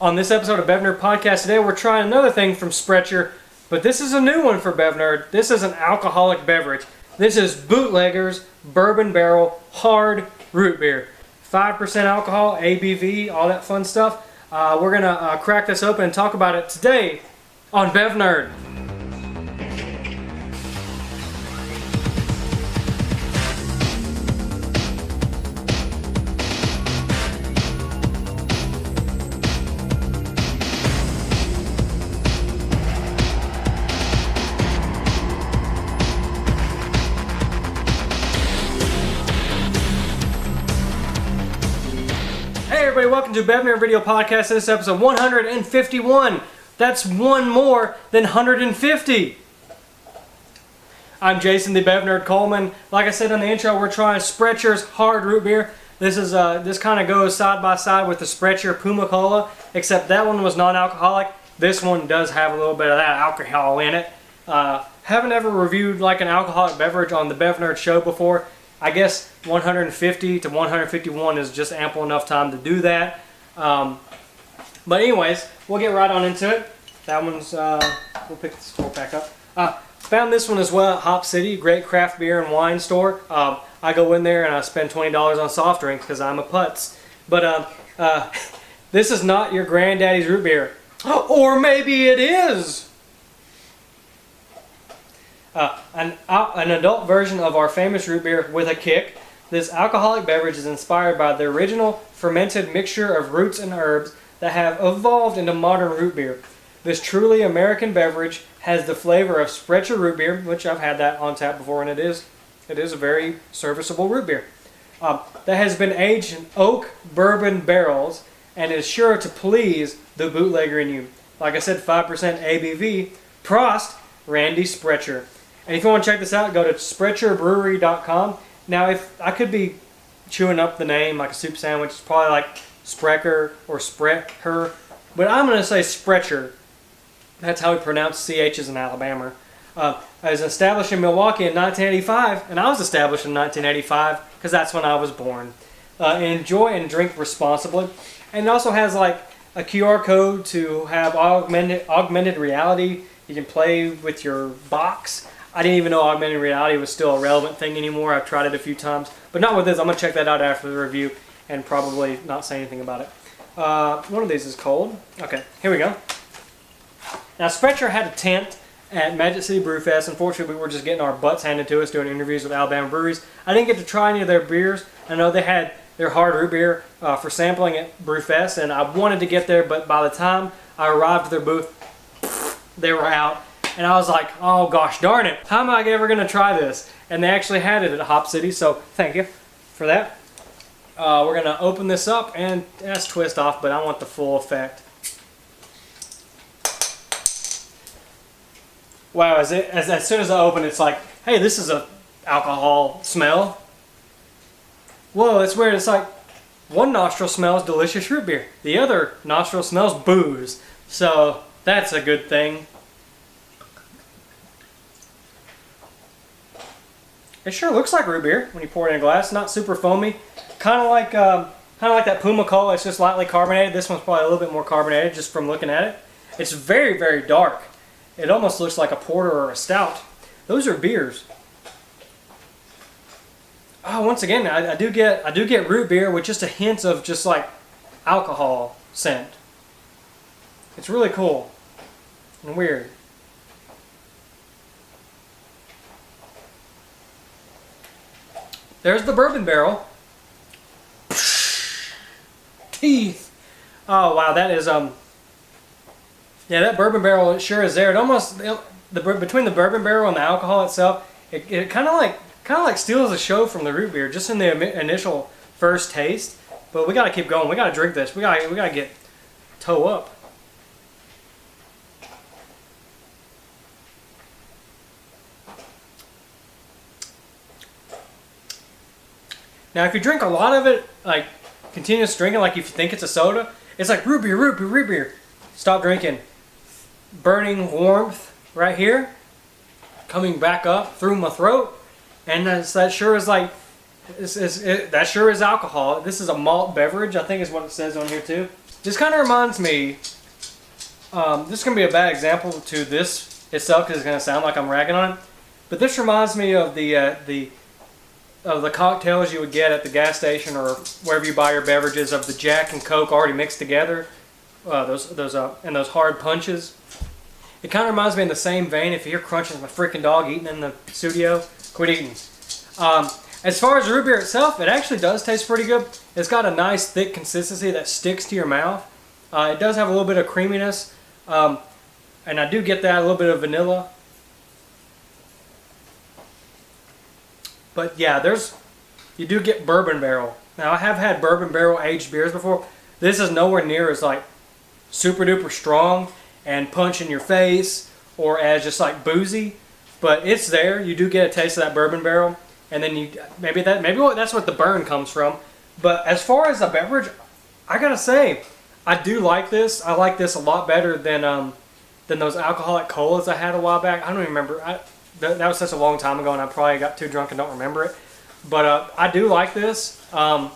On this episode of BevNerd Podcast today, we're trying another thing from Sprecher, but this is a new one for BevNerd. This is an alcoholic beverage. This is Bootleggers Bourbon Barrel Hard Root Beer. 5% alcohol, ABV, all that fun stuff. We're going to crack this open and talk about it today on BevNerd. Hey everybody, welcome to BevNerd Video Podcast. This is episode 151. That's one more than 150. I'm Jason, the BevNerd Coleman. Like I said in the intro, we're trying Sprecher's Hard Root Beer. This kind of goes side by side with the Sprecher Puma Cola, except that one was non-alcoholic. This one does have a little bit of that alcohol in it. Haven't ever reviewed like an alcoholic beverage on the BevNerd show before. I guess 150 to 151 is just ample enough time to do that. But anyways, we'll get right on into it. That one's, we'll pick this 4-pack up. Found this one as well at Hop City, great craft beer and wine store. I go in there and I spend $20 on soft drinks because I'm a putz. But this is not your granddaddy's root beer. Or maybe it is. An adult version of our famous root beer with a kick. This alcoholic beverage is inspired by the original fermented mixture of roots and herbs that have evolved into modern root beer. This truly American beverage has the flavor of Sprecher root beer, which I've had that on tap before, and it is a very serviceable root beer. That has been aged in oak bourbon barrels and is sure to please the bootlegger in you. Like I said, 5% ABV. Prost, Randy Sprecher. And if you want to check this out, go to SprecherBrewery.com. Now, if I could be chewing up the name like a soup sandwich, it's probably like Sprecker or Sprecher, but I'm going to say Sprecher. That's how we pronounce CHs in Alabama. I was established in Milwaukee in 1985, and I was established in 1985 because that's when I was born. Enjoy and drink responsibly. And it also has like a QR code to have augmented reality. You can play with your box. I didn't even know augmented reality was still a relevant thing anymore. I've tried it a few times, but not with this. I'm going to check that out after the review and probably not say anything about it. One of these is cold. Okay, here we go. Now, Sprecher had a tent at Magic City Brew Fest. Unfortunately, we were just getting our butts handed to us doing interviews with Alabama breweries. I didn't get to try any of their beers. I know they had their hard root beer for sampling at Brew Fest, and I wanted to get there, but by the time I arrived at their booth, they were out. And I was like, oh gosh darn it, how am I ever going to try this? And they actually had it at Hop City, so thank you for that. We're going to open this up, and that's twist off, but I want the full effect. Wow, as soon as I open it, it's like, hey, this is a alcohol smell. Whoa, that's weird. It's like one nostril smells delicious root beer. The other nostril smells booze. So that's a good thing. It sure looks like root beer when you pour it in a glass. Not super foamy. Kind of like that Puma Cola. It's just lightly carbonated. This one's probably a little bit more carbonated just from looking at it. It's very, very dark. It almost looks like a porter or a stout. Those are beers. Oh, once again, I do get root beer with just a hint of just like alcohol scent. It's really cool and weird. There's the bourbon barrel. Teeth. Oh wow, that is yeah, that bourbon barrel, it sure is there. It almost between the bourbon barrel and the alcohol itself, it kind of like steals the show from the root beer just in the initial first taste. But we got to keep going. We got to drink this. We got to get toe up. Now, if you drink a lot of it, like continuous drinking, like if you think it's a soda, it's like root beer, root beer, root beer. Stop drinking. Burning warmth right here, coming back up through my throat, and that sure is like That sure is alcohol. This is a malt beverage, I think is what it says on here too. Just kind of reminds me, this is going to be a bad example to this itself because it's going to sound like I'm ragging on it. But this reminds me of the cocktails you would get at the gas station or wherever you buy your beverages, of the Jack and Coke already mixed together, and those hard punches. It kind of reminds me in the same vein. If you hear crunching, my freaking dog eating in the studio, quit eating. As far as root beer itself, it actually does taste pretty good. It's got a nice thick consistency that sticks to your mouth. It does have a little bit of creaminess, and I do get that, a little bit of vanilla. But yeah, you do get bourbon barrel. Now I have had bourbon barrel aged beers before. This is nowhere near as like super duper strong and punch in your face or as just like boozy, but it's there. You do get a taste of that bourbon barrel, and then maybe that's what the burn comes from. But as far as the beverage, I gotta say, I do like this. I like this a lot better than those alcoholic colas I had a while back. I don't even remember. That was such a long time ago, and I probably got too drunk and don't remember it. But I do like this. I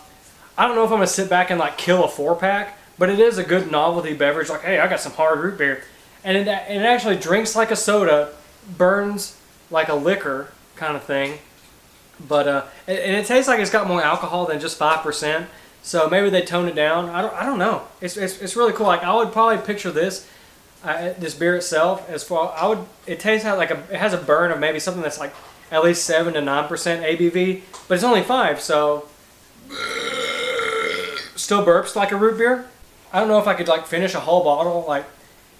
don't know if I'm gonna sit back and like kill a 4-pack, but it is a good novelty beverage. Like, hey, I got some hard root beer, and it actually drinks like a soda, burns like a liquor kind of thing. But and it tastes like it's got more alcohol than just 5%. So maybe they toned it down. I don't know. It's really cool. Like I would probably picture this beer itself as far. It tastes like it has a burn of maybe something that's like at least 7 to 9% ABV, but it's only 5, so still burps like a root beer. I don't know if I could like finish a whole bottle like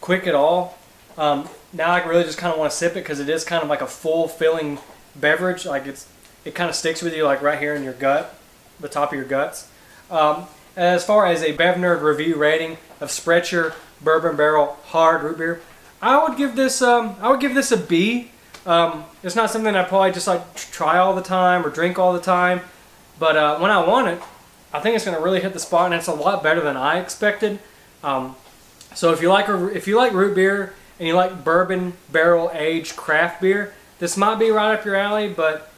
quick at all. Now I really just kind of want to sip it because it is kind of like a full filling beverage. Like it kind of sticks with you like right here in your gut, the top of your guts. As far as a BevNerd review rating of Sprecher Bourbon Barrel Hard Root Beer, I would give this a B. It's not something I probably just like try all the time or drink all the time, but when I want it, I think it's going to really hit the spot, and it's a lot better than I expected. So if you like root beer and you like bourbon barrel aged craft beer, this might be right up your alley, but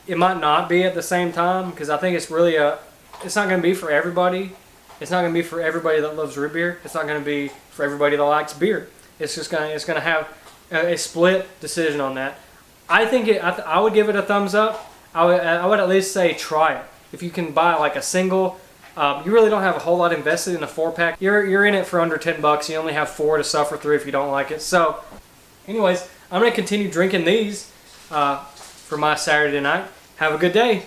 it might not be at the same time because I think it's really it's not going to be for everybody. It's not going to be for everybody that loves root beer. It's not going to be for everybody that likes beer. It's going to have a split decision on that. I think I would give it a thumbs up. I would at least say try it. If you can buy like a single, you really don't have a whole lot invested in a 4-pack. You're in it for under $10. You only have 4 to suffer through if you don't like it. So, anyways, I'm going to continue drinking these for my Saturday night. Have a good day.